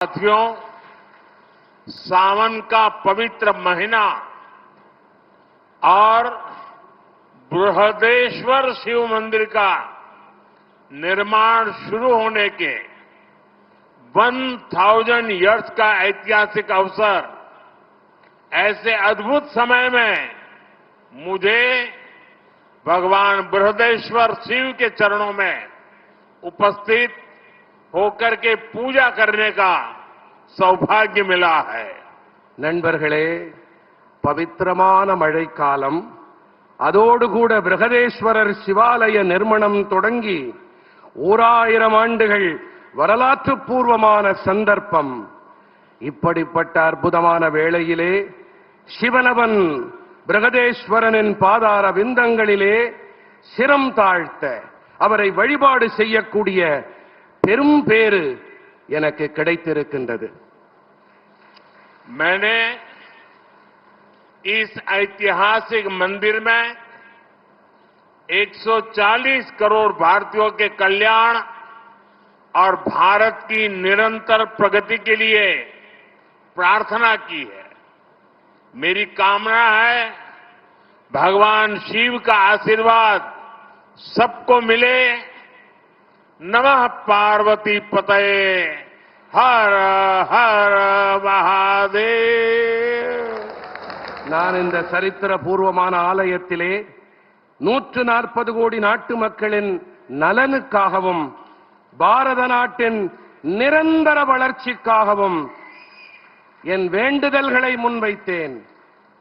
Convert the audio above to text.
साथियों, सावन का पवित्र महीना और बृहदेश्वर शिव मंदिर का निर्माण शुरू होने के 1000 इयर्स का ऐतिहासिक अवसर, ऐसे अद्भुत समय में मुझे भगवान बृहदेश्वर शिव के चरणों में उपस्थित होकर के पूजा करने का सौभाग्य मिला है। நண்பர்களே, பவித்திரமான மழைக்காலம், அதோடு கூட பிரகதேஸ்வரர் சிவாலய நிர்மாணம் தொடங்கி 1000 ஆண்டுகள் வரலாற்று பூர்வமான சந்தர்ப்பம். இப்படிப்பட்ட அற்புதமான வேளையிலே சிவனவன் பிரகதேஸ்வரனின் பாதார விந்தங்களிலே சிரம் தாழ்த்த அவரை வழிபாடு செய்யக்கூடிய பெரும் பேறு எனக்கு கிடைத்திருக்கின்றது. मैंने इस ऐतिहासिक मंदिर में 140 करोड़ भारतीयों के कल्याण और भारत की निरंतर प्रगति के लिए प्रार्थना की है। मेरी कामना है भगवान शिव का आशीर्वाद सबको मिले। नमः पार्वती पतये, हर हर महादेव। நான் இந்த சரித்திர பூர்வமான ஆலயத்திலே 140 கோடி நாட்டு மக்களின் நலனுக்காகவும் பாரத நாட்டின் நிரந்தர வளர்ச்சிக்காகவும் என் வேண்டுதல்களை முன்வைத்தேன்.